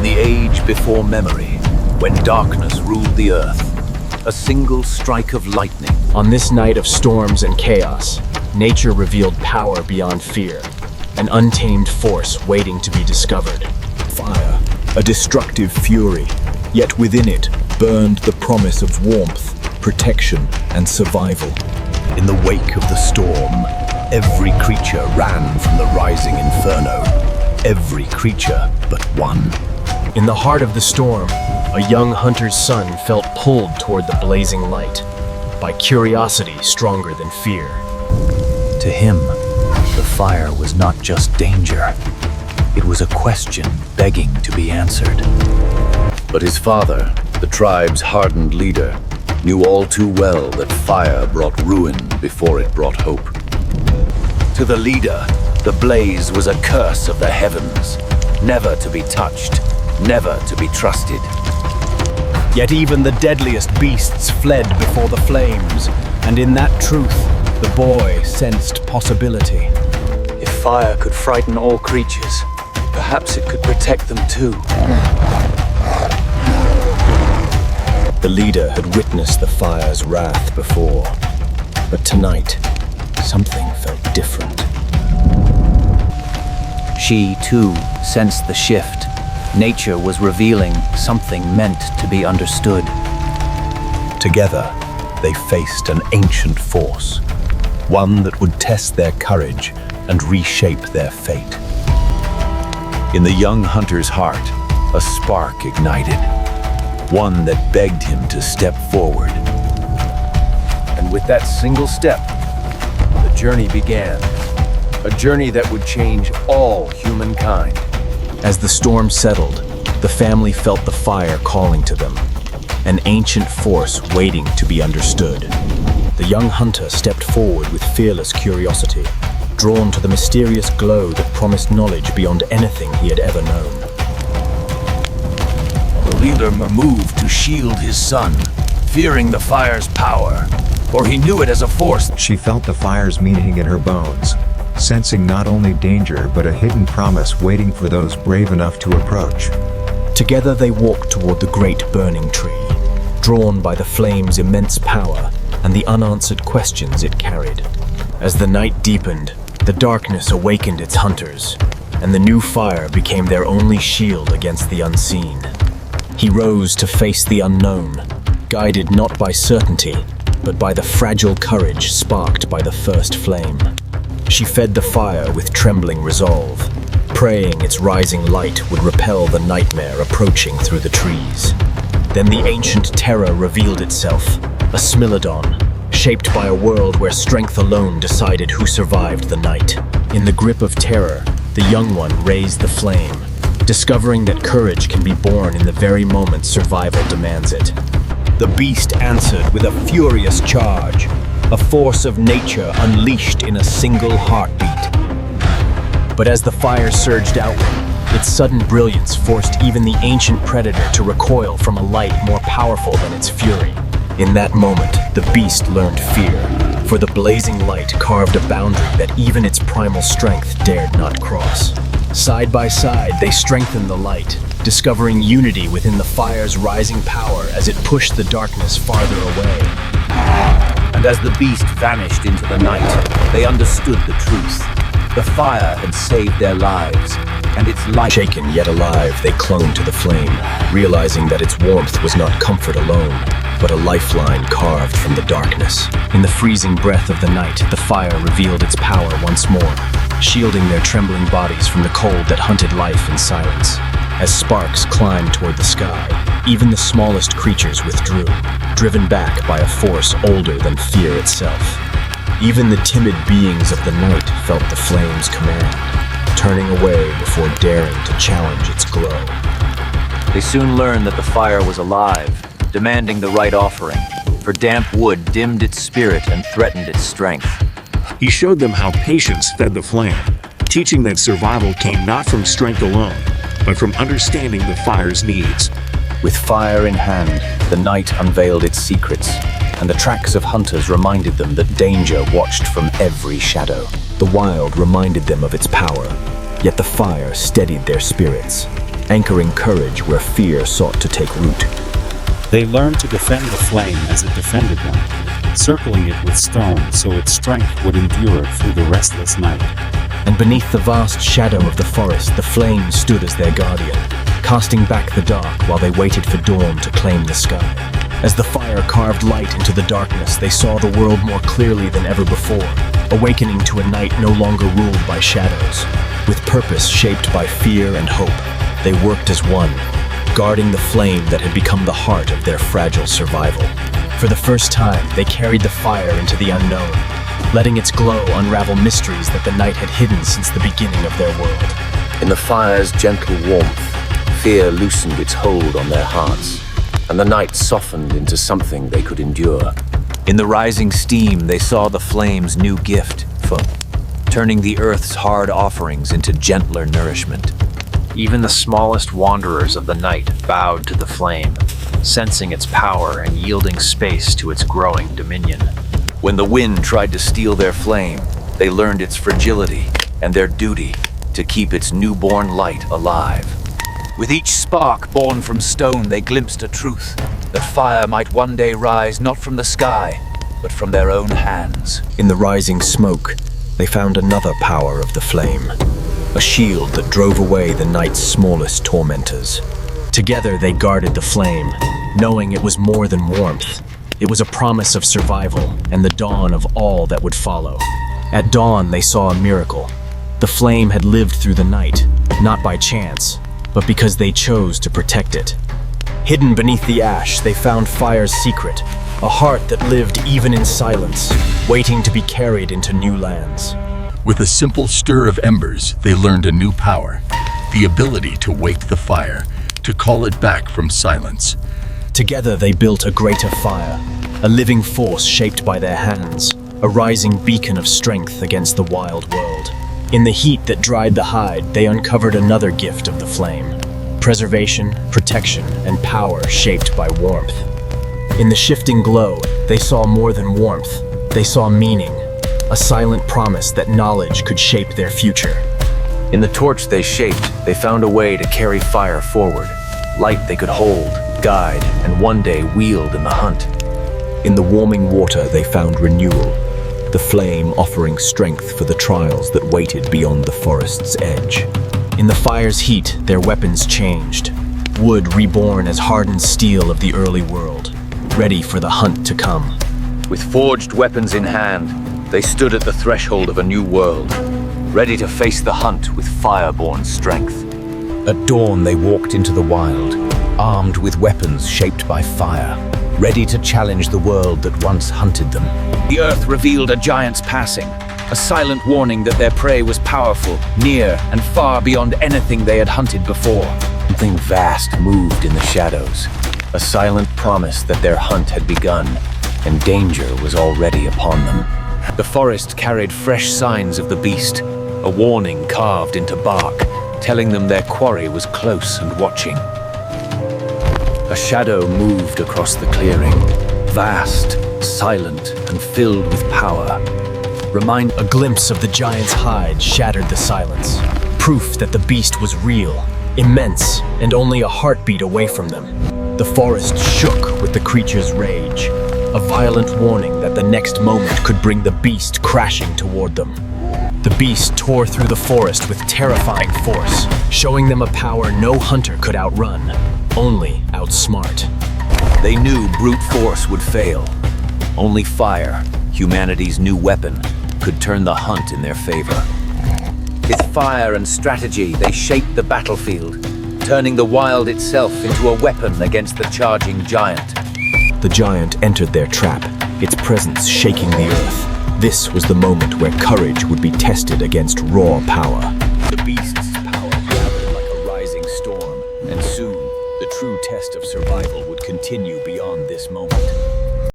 In the age before memory, when darkness ruled the earth, a single strike of lightning. On this night of storms and chaos, nature revealed power beyond fear, an untamed force waiting to be discovered. Fire, a destructive fury, yet within it burned the promise of warmth, protection, and survival. In the wake of the storm, every creature ran from the rising inferno. Every creature but one. In the heart of the storm, a young hunter's son felt pulled toward the blazing light by curiosity stronger than fear. To him, the fire was not just danger. It was a question begging to be answered. But his father, the tribe's hardened leader, knew all too well that fire brought ruin before it brought hope. To the leader, the blaze was a curse of the heavens, never to be touched, never to be trusted. Yet even the deadliest beasts fled before the flames, and in that truth, the boy sensed possibility. If fire could frighten all creatures, perhaps it could protect them too. The leader had witnessed the fire's wrath before, but tonight, something felt different. She, too, sensed the shift. Nature was revealing something meant to be understood. Together, they faced an ancient force, one that would test their courage and reshape their fate. In the young hunter's heart, a spark ignited, one that begged him to step forward. And with that single step, the journey began. A journey that would change all humankind. As the storm settled, the family felt the fire calling to them, an ancient force waiting to be understood. The young hunter stepped forward with fearless curiosity, drawn to the mysterious glow that promised knowledge beyond anything he had ever known. The leader moved to shield his son, fearing the fire's power, for he knew it as a force. She felt the fire's meaning in her bones, sensing not only danger but a hidden promise waiting for those brave enough to approach. Together they walked toward the great burning tree, drawn by the flame's immense power and the unanswered questions it carried. As the night deepened, the darkness awakened its hunters, and the new fire became their only shield against the unseen. He rose to face the unknown, guided not by certainty, but by the fragile courage sparked by the first flame. She fed the fire with trembling resolve, praying its rising light would repel the nightmare approaching through the trees. Then the ancient terror revealed itself, a smilodon, shaped by a world where strength alone decided who survived the night. In the grip of terror, the young one raised the flame, discovering that courage can be born in the very moment survival demands it. The beast answered with a furious charge, a force of nature unleashed in a single heartbeat. But as the fire surged outward, its sudden brilliance forced even the ancient predator to recoil from a light more powerful than its fury. In that moment, the beast learned fear, for the blazing light carved a boundary that even its primal strength dared not cross. Side by side, they strengthened the light, discovering unity within the fire's rising power as it pushed the darkness farther away. And as the beast vanished into the night, they understood the truth. The fire had saved their lives, and its light... Shaken yet alive, they clung to the flame, realizing that its warmth was not comfort alone, but a lifeline carved from the darkness. In the freezing breath of the night, the fire revealed its power once more, shielding their trembling bodies from the cold that hunted life in silence. As sparks climbed toward the sky, even the smallest creatures withdrew, driven back by a force older than fear itself. Even the timid beings of the night felt the flame's command, turning away before daring to challenge its glow. They soon learned that the fire was alive, demanding the right offering, for damp wood dimmed its spirit and threatened its strength. He showed them how patience fed the flame, teaching that survival came not from strength alone, but from understanding the fire's needs. With fire in hand, the night unveiled its secrets, and the tracks of hunters reminded them that danger watched from every shadow. The wild reminded them of its power, yet the fire steadied their spirits. anchoring courage where fear sought to take root. They learned to defend the flame as it defended them, circling it with stone so its strength would endure through the restless night. And beneath the vast shadow of the forest, the flame stood as their guardian, casting back the dark while they waited for dawn to claim the sky. As the fire carved light into the darkness, they saw the world more clearly than ever before, awakening to a night no longer ruled by shadows. With purpose shaped by fear and hope, they worked as one, guarding the flame that had become the heart of their fragile survival. For the first time, they carried the fire into the unknown, letting its glow unravel mysteries that the night had hidden since the beginning of their world. In the fire's gentle warmth, fear loosened its hold on their hearts, and the night softened into something they could endure. In the rising steam, they saw the flame's new gift for turning the earth's hard offerings into gentler nourishment. Even the smallest wanderers of the night bowed to the flame, sensing its power and yielding space to its growing dominion. When the wind tried to steal their flame, they learned its fragility and their duty to keep its newborn light alive. With each spark born from stone, they glimpsed a truth, that fire might one day rise not from the sky, but from their own hands. In the rising smoke, they found another power of the flame, a shield that drove away the night's smallest tormentors. Together they guarded the flame, knowing it was more than warmth. It was a promise of survival and the dawn of all that would follow. At dawn, they saw a miracle. The flame had lived through the night, not by chance, but because they chose to protect it. Hidden beneath the ash, they found fire's secret, a heart that lived even in silence, waiting to be carried into new lands. With a simple stir of embers, they learned a new power, the ability to wake the fire, to call it back from silence. Together they built a greater fire, a living force shaped by their hands, a rising beacon of strength against the wild world. In the heat that dried the hide, they uncovered another gift of the flame: preservation, protection, and power shaped by warmth. In the shifting glow, they saw more than warmth. They saw meaning, a silent promise that knowledge could shape their future. In the torch they shaped, they found a way to carry fire forward, light they could hold, guide, and one day wield in the hunt. In the warming water, they found renewal, the flame offering strength for the trials that waited beyond the forest's edge. In the fire's heat, their weapons changed, wood reborn as hardened steel of the early world, ready for the hunt to come. With forged weapons in hand, they stood at the threshold of a new world, ready to face the hunt with fire-born strength. At dawn, they walked into the wild, armed with weapons shaped by fire, ready to challenge the world that once hunted them. The earth revealed a giant's passing, a silent warning that their prey was powerful, near, and far beyond anything they had hunted before. Something vast moved in the shadows, a silent promise that their hunt had begun, and danger was already upon them. The forest carried fresh signs of the beast, a warning carved into bark, telling them their quarry was close and watching. A shadow moved across the clearing, vast, silent, and filled with power. A glimpse of the giant's hide shattered the silence, proof that the beast was real, immense, and only a heartbeat away from them. The forest shook with the creature's rage, a violent warning that the next moment could bring the beast crashing toward them. The beast tore through the forest with terrifying force, showing them a power no hunter could outrun, only outsmart. They knew brute force would fail. Only fire, humanity's new weapon, could turn the hunt in their favor. With fire and strategy, they shaped the battlefield, turning the wild itself into a weapon against the charging giant. The giant entered their trap, its presence shaking the earth. This was the moment where courage would be tested against raw power.